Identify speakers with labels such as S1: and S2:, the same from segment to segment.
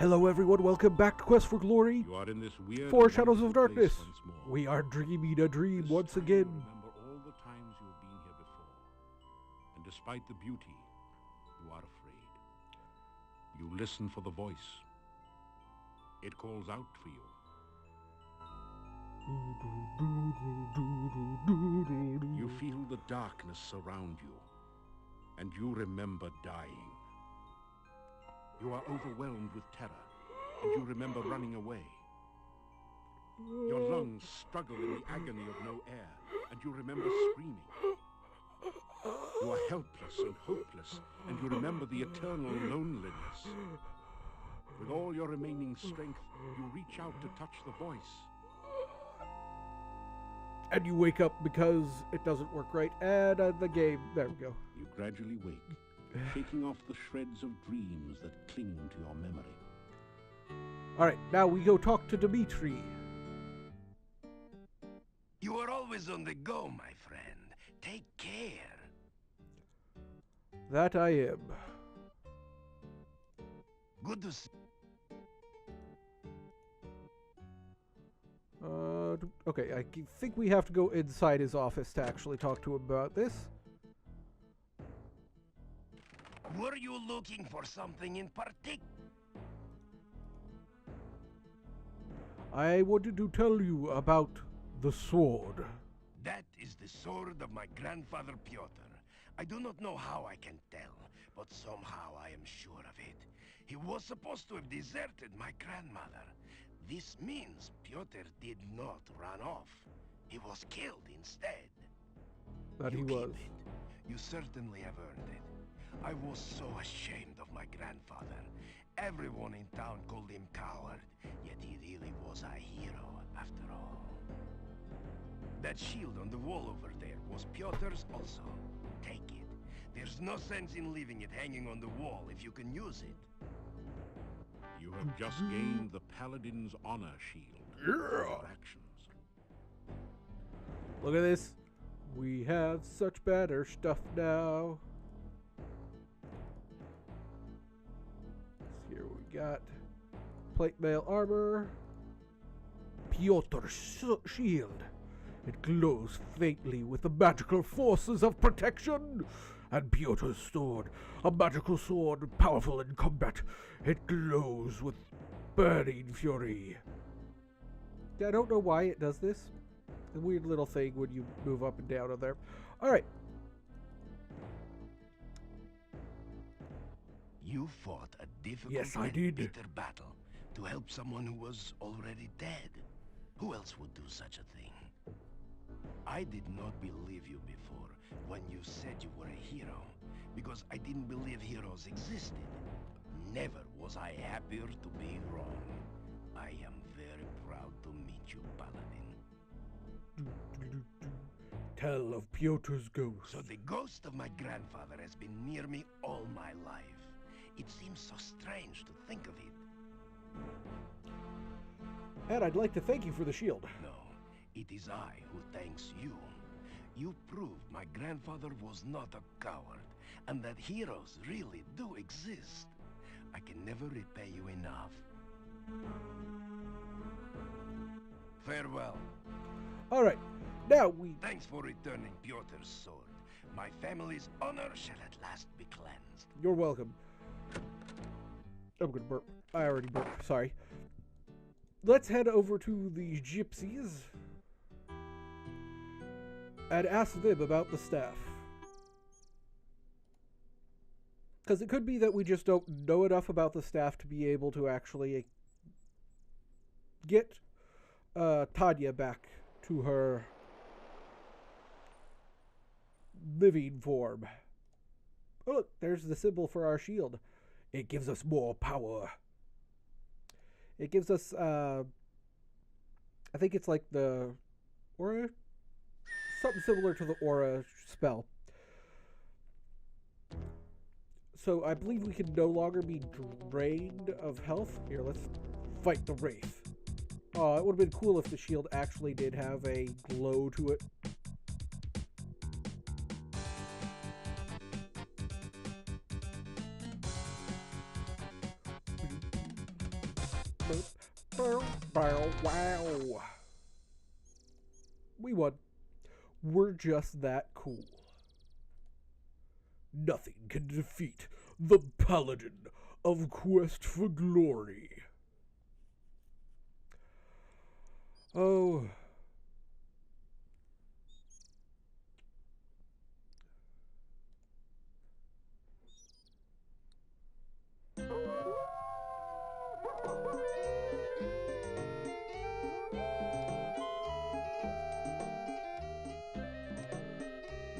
S1: Hello everyone, welcome back to Quest for Glory.
S2: You are in this weird
S1: For
S2: and
S1: Shadows of
S2: wonderful
S1: Darkness.
S2: place once more.
S1: We are dreaming a dream
S2: This
S1: once
S2: time
S1: again.
S2: Remember all the times you have been here before. And despite the beauty, you are afraid. You listen for the voice. It calls out for you. You feel the darkness surround you. And you remember dying. You are overwhelmed with terror. And you remember running away. Your lungs struggle in the agony of no air, and you remember screaming. You are helpless and hopeless, and you remember the eternal loneliness. With all your remaining strength, you reach out to touch the voice.
S1: And you wake up because it doesn't work right. And the game, there we go.
S2: You gradually wake, shaking off the shreds of dreams that cling to your memory.
S1: Alright, now we go talk to Dimitri.
S3: You are always on the go, my friend. Take care.
S1: That I am.
S3: Good to see.
S1: Okay, I think we have to go inside his office to actually talk to him about this.
S3: Were you looking for something in particular?
S1: I wanted to tell you about the sword.
S3: That is the sword of my grandfather Pyotr. I do not know how I can tell, but somehow I am sure of it. He was supposed to have deserted my grandmother. This means Pyotr did not run off. He was killed instead.
S1: That he
S3: You
S1: was.
S3: keep it. You certainly have earned it. I was so ashamed of my grandfather. Everyone in town called him coward, yet he really was a hero after all. That shield on the wall over there was Pyotr's also. Take it. There's no sense in leaving it hanging on the wall if you can use it.
S2: You have just gained the Paladin's Honor Shield. For your actions.
S1: Look at this. We have such better stuff now. Here we got plate mail armor. Pyotr's shield. It glows faintly with the magical forces of protection. And Pyotr's sword, a magical sword powerful in combat. It glows with burning fury. I don't know why it does this. A weird little thing when you move up and down on there. Alright.
S3: You fought a difficult
S1: Yes, I
S3: and
S1: did.
S3: bitter battle to help someone who was already dead. Who else would do such a thing? I did not believe you before when you said you were a hero, because I didn't believe heroes existed. Never was I happier to be wrong. I am very proud to meet you, Paladin.
S1: Tell of Pyotr's ghost.
S3: So the ghost of my grandfather has been near me all my life. It seems so strange to think of it.
S1: And I'd like to thank you for the shield.
S3: No, it is I who thanks you. You proved my grandfather was not a coward, and that heroes really do exist. I can never repay you enough. Farewell.
S1: Alright. Now we...
S3: Thanks for returning Pyotr's sword. My family's honor shall at last be cleansed.
S1: You're welcome. I'm gonna burp. I already burped. Sorry. Let's head over to the gypsies and ask them about the staff. Because it could be that we just don't know enough about the staff to be able to actually get Tanya back to her living form. Oh, look, there's the symbol for our shield. It gives us more power. It gives us, I think it's like the aura? Something similar to the aura spell. So I believe we can no longer be drained of health. Here, let's fight the Wraith. Oh, it would have been cool if the shield actually did have a glow to it. Wow. We won. We're just that cool. Nothing can defeat the Paladin of Quest for Glory. Oh.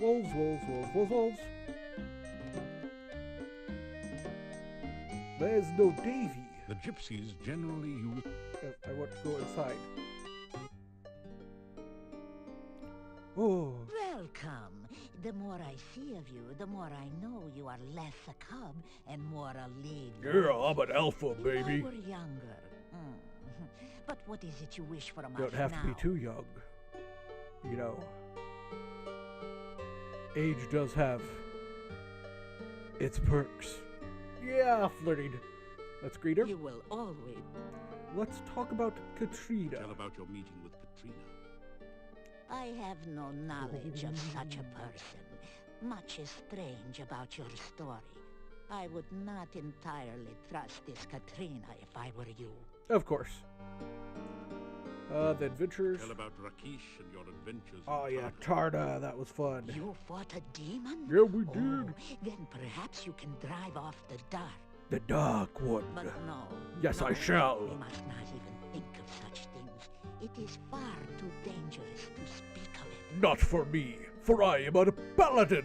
S1: Wolves, wolves, wolves, wolves, wolves. There's no Davy.
S2: The gypsies generally use...
S1: I want to go inside. Oh.
S4: Welcome. The more I see of you, the more I know you are less a cub and more a lead.
S1: Yeah, I'm an alpha, baby.
S4: If I were younger. But what is it you wish from us now?
S1: Don't have to be too young. You know, age does have its perks. Yeah, flirting. Let's greet her.
S4: You will always.
S1: Let's talk about Katrina.
S2: Tell about your meeting with Katrina.
S4: I have no knowledge of such a person. Much is strange about your story. I would not entirely trust this Katrina if I were you.
S1: Of course. The adventures.
S2: Tell about Rakesh and your adventures.
S1: Oh
S2: in
S1: yeah,
S2: Tartarus.
S1: Tarda, that was fun.
S4: You fought a demon?
S1: Yeah, we
S4: Oh,
S1: did.
S4: then perhaps you can drive off the dark.
S1: The Dark One.
S4: But no.
S1: Yes,
S4: no,
S1: I shall.
S4: We must not even think of such things. It is far too dangerous to speak of it.
S1: Not for me, for I am a paladin.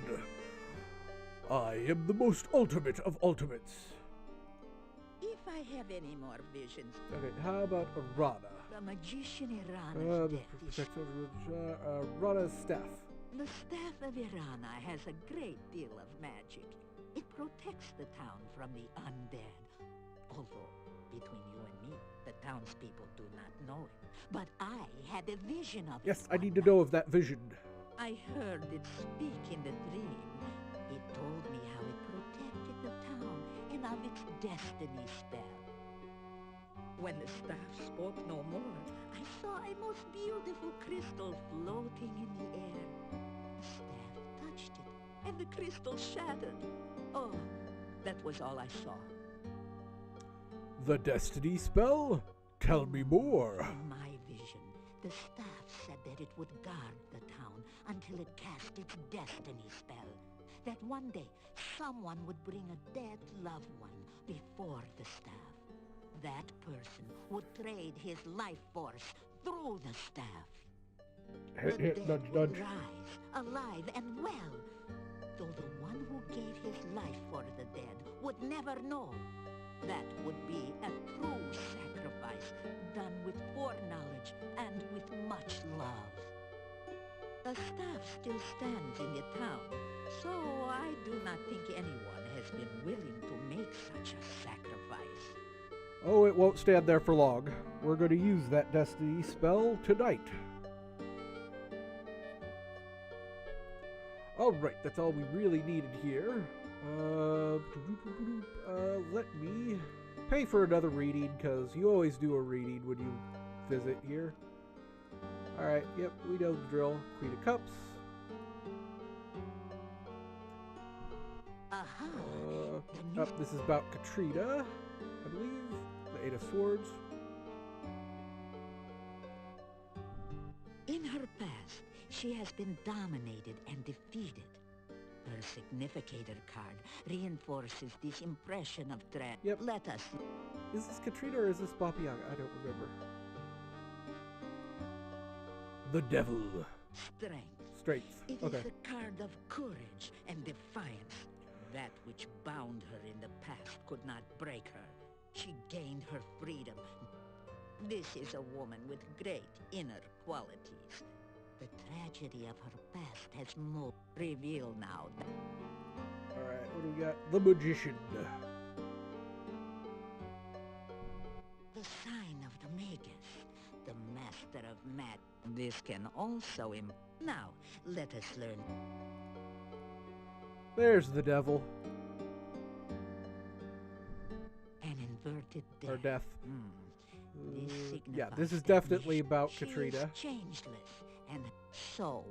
S1: I am the most ultimate of ultimates.
S4: If I have any more visions,
S1: Okay, how about Rana?
S4: the magician Irana's death is...
S1: Rana's staff.
S4: The staff of Irana has a great deal of magic. It protects the town from the undead. Although, between you and me, the townspeople do not know it. But I had a vision of it.
S1: Yes, I
S4: one
S1: need to
S4: night.
S1: know of that vision.
S4: I heard it speak in the dream. It told me how it protected the town and of its destiny spell. When the staff spoke no more, I saw a most beautiful crystal floating in the air. The staff touched it, and the crystal shattered. Oh, that was all I saw.
S1: The destiny spell? Tell me more.
S4: In my vision, the staff said that it would guard the town until it cast its destiny spell. That one day, someone would bring a dead loved one before the staff. That person would trade his life force through the staff.
S1: Hit,
S4: The
S1: hit,
S4: dead
S1: nudge,
S4: would
S1: nudge.
S4: rise, alive and well, though the one who gave his life for the dead would never know. That would be a true sacrifice, done with foreknowledge and with much love. The staff still stands in the town, so I do not think anyone has been willing to make such a sacrifice.
S1: Oh, it won't stand there for long. We're going to use that destiny spell tonight. Alright, that's all we really needed here. Let me pay for another reading, because you always do a reading when you visit here. Alright, yep, we know the drill. Queen of Cups.
S4: Aha!
S1: This is about Katrina, I believe. The Eight of Swords.
S4: In her past, she has been dominated and defeated. Her significator card reinforces this impression of threat.
S1: Yep.
S4: Let us...
S1: Is this Katrina or is this Baba Yaga? I don't remember. The Devil.
S4: Strength.
S1: Strength.
S4: It
S1: Okay.
S4: is a card of courage and defiance. That which bound her in the past could not break her. She gained her freedom. This is a woman with great inner qualities. The tragedy of her past has more revealed now.
S1: Alright, what do we got? The Magician.
S4: The sign of the Magus, the master of magic. This can also Now, let us learn.
S1: There's the Devil.
S4: An inverted death.
S1: Or Death.
S4: This
S1: Yeah,
S4: signifies
S1: this is
S4: that
S1: definitely about
S4: she
S1: Katrina.
S4: is changeless, and so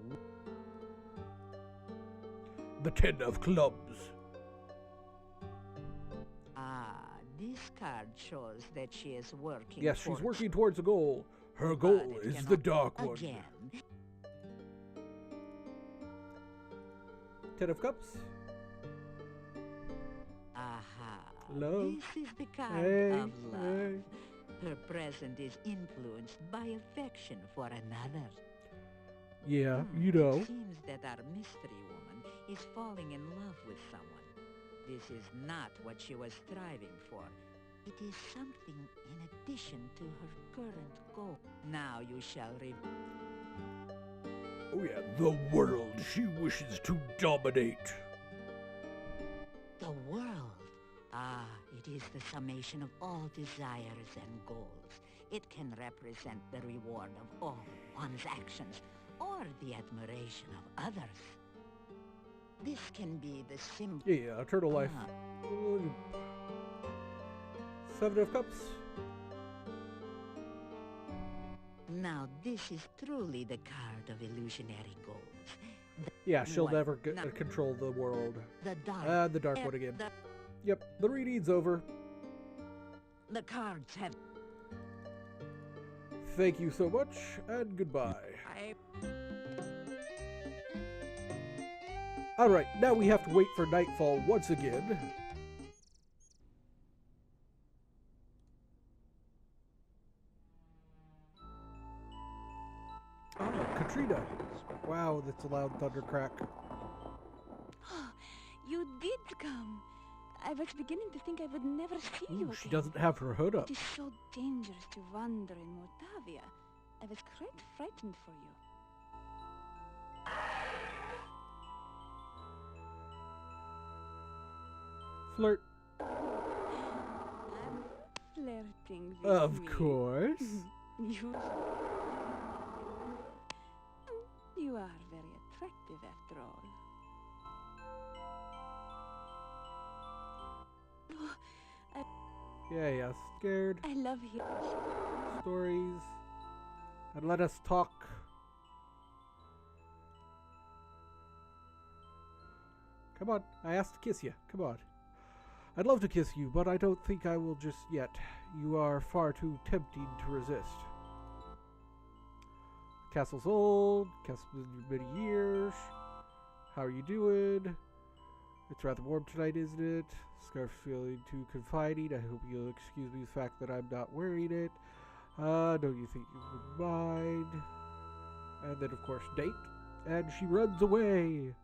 S1: The Ten of Clubs.
S4: this card shows that she is working.
S1: Yes, she's
S4: for
S1: working towards a goal. Her
S4: but
S1: goal
S4: it
S1: is
S4: cannot
S1: the Dark One.
S4: again.
S1: Ten of Cups.
S4: Aha.
S1: Love.
S4: This is the card
S1: Hey,
S4: of love.
S1: hey.
S4: Her present is influenced by affection for another.
S1: Yeah,
S4: Hmm,
S1: you know.
S4: It seems that our mystery woman is falling in love with someone. This is not what she was striving for. It is something in addition to her current goal. Now you shall
S1: Oh yeah, the world she wishes to dominate.
S4: The world. It is the summation of all desires and goals. It can represent the reward of all one's actions, or the admiration of others. This can be the symbol.
S1: Yeah, Eternal Life. Seven of Cups.
S4: Now this is truly the card of illusionary goals.
S1: Yeah, she'll
S4: What?
S1: never
S4: No.
S1: control the world.
S4: The dark.
S1: The Dark One again.
S4: The,
S1: Yep, the reading's over.
S4: the cards have.
S1: Thank you so much, and goodbye. Alright, now we have to wait for nightfall once again. Oh, Katrina. Wow, that's a loud thunder crack.
S5: You did come. I was beginning to think I would never see you
S1: Ooh,
S5: again.
S1: she doesn't have her hood up.
S5: It is so dangerous to wander in Mortavia. I was quite frightened for you.
S1: Flirt.
S5: I'm flirting with
S1: Of
S5: me.
S1: course.
S5: You... You are very attractive after all. Oh,
S1: Yeah, scared.
S5: I love you.
S1: Stories. And let us talk. Come on, I asked to kiss you. Come on. I'd love to kiss you, but I don't think I will just yet. You are far too tempting to resist. Castle's old. Castle's been many years. How are you doing? It's rather warm tonight, isn't it? Scarf's feeling too confiding. I hope you'll excuse me the fact that I'm not wearing it. Don't you think you would mind? And then, of course, date. And she runs away.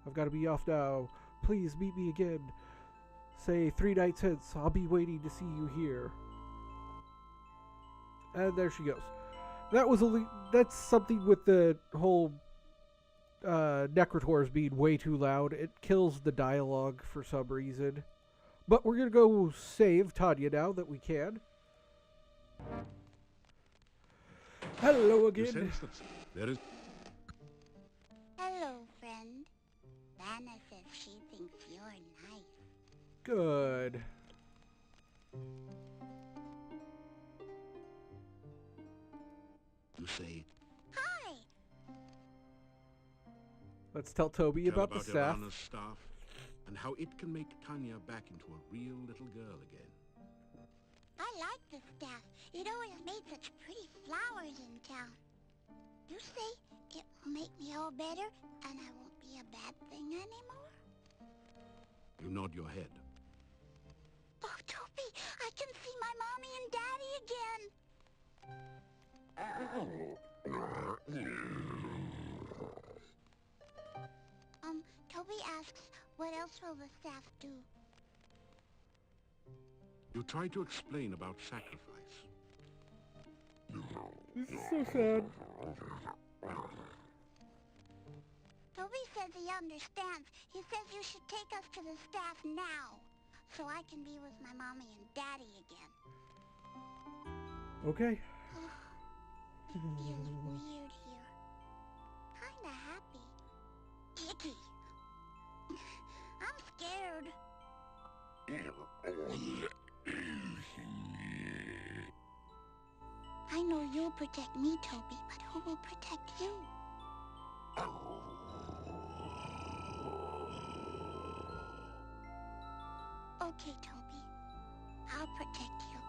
S1: I've got to be off now. Please meet me again. Say 3 nights hence. I'll be waiting to see you here. And there she goes. That was that's something with the whole Necrotors being way too loud. It kills the dialogue for some reason. But we're going to go save Tanya now that we can. Hello
S2: You
S1: again.
S2: sense that there is...
S6: Hello, friend. Lana says she thinks you're nice.
S1: Good.
S2: You say,
S6: Hi!
S1: Let's tell Toby
S2: tell
S1: about the staff.
S2: Irana's staff and how it can make Tanya back into a real little girl again.
S6: I like the staff. It always made such pretty flowers in town. You say it will make me all better and I won't be a bad thing anymore?
S2: You nod your head.
S6: Oh, Toby, I can see my mommy and daddy again. Toby asks, what else will the staff do?
S2: You try to explain about sacrifice.
S1: This is so sad.
S6: Toby says he understands. He says you should take us to the staff now, so I can be with my mommy and daddy again.
S1: Okay.
S6: It feels weird here. Kinda happy. Icky. I'm scared. I know you'll protect me, Toby, but who will protect you? Okay, Toby. I'll protect you.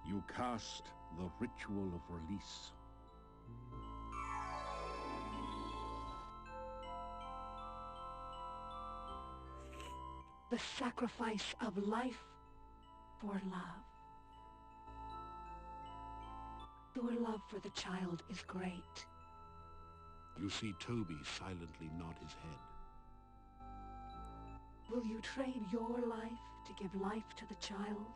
S2: You cast the ritual of release.
S7: The sacrifice of life for love. Your love for the child is great.
S2: You see Toby silently nod his head.
S7: Will you trade your life to give life to the child?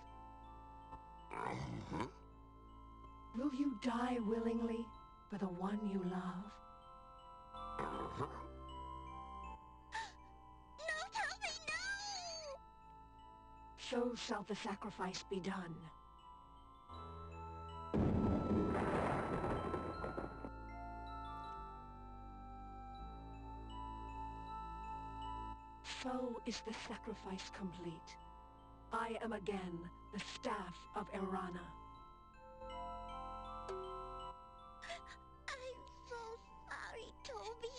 S7: Will you die willingly for the one you love?
S6: No, Toby, no!
S7: So shall the sacrifice be done. So is the sacrifice complete. I am again the staff of Erana.
S6: I'm so sorry, Toby.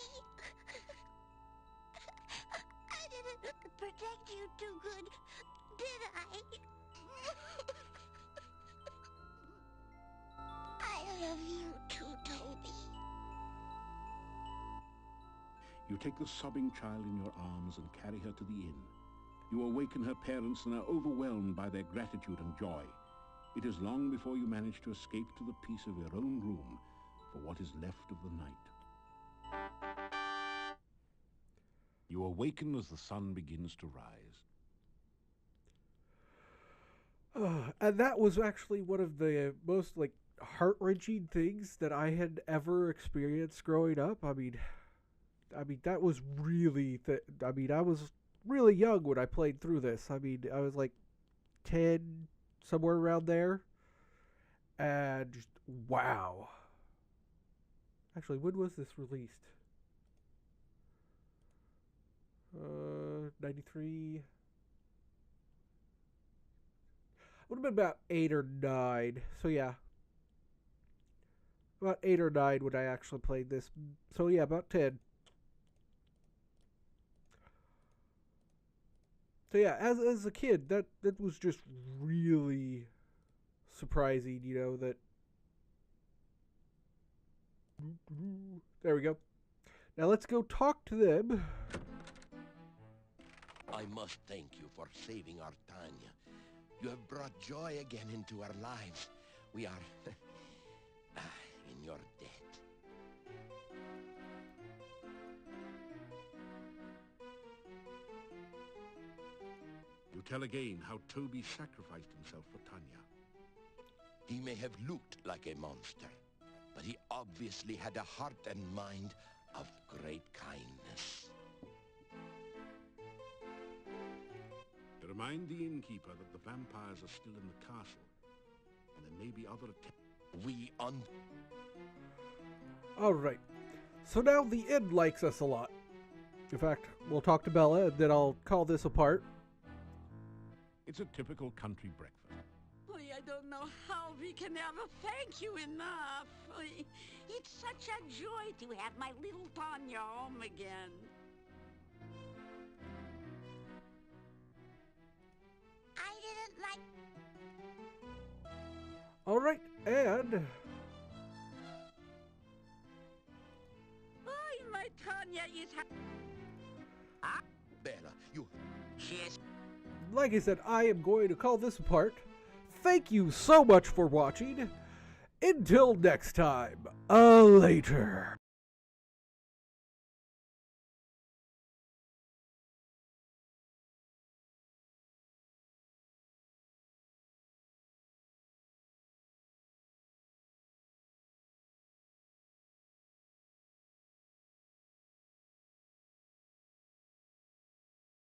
S6: I didn't protect you too good, did I? I love you too, Toby.
S2: You take the sobbing child in your arms and carry her to the inn. You awaken her parents and are overwhelmed by their gratitude and joy. It is long before you manage to escape to the peace of your own room for what is left of the night. You awaken as the sun begins to rise.
S1: And that was actually one of the most, heart-wrenching things that I had ever experienced growing up. I mean, that was really... I was really young when I played through this. I mean, I was 10, somewhere around there. And just, wow. Actually, when was this released? 93... Would have been about 8 or 9. So yeah. About 8 or 9 when I actually played this. So yeah, about 10. So yeah, as a kid, that was just really surprising, that... There we go. Now let's go talk to them.
S3: I must thank you for saving our Tanya. You have brought joy again into our lives. We are in your debt.
S2: You tell again how Toby sacrificed himself for Tanya.
S3: He may have looked like a monster, but he obviously had a heart and mind of great kindness.
S2: Remind the innkeeper that the vampires are still in the castle, and there may be other attempts.
S1: Alright, so now the inn likes us a lot. In fact, we'll talk to Bella, and then I'll call this apart.
S2: It's a typical country breakfast.
S4: I don't know how we can ever thank you enough. It's such a joy to have my little Tanya home again.
S6: I didn't like...
S1: Alright, and...
S4: My Tanya is...
S3: Bella, you...
S4: Yes.
S1: Like I said, I am going to call this apart. Thank you so much for watching. Until next time, later.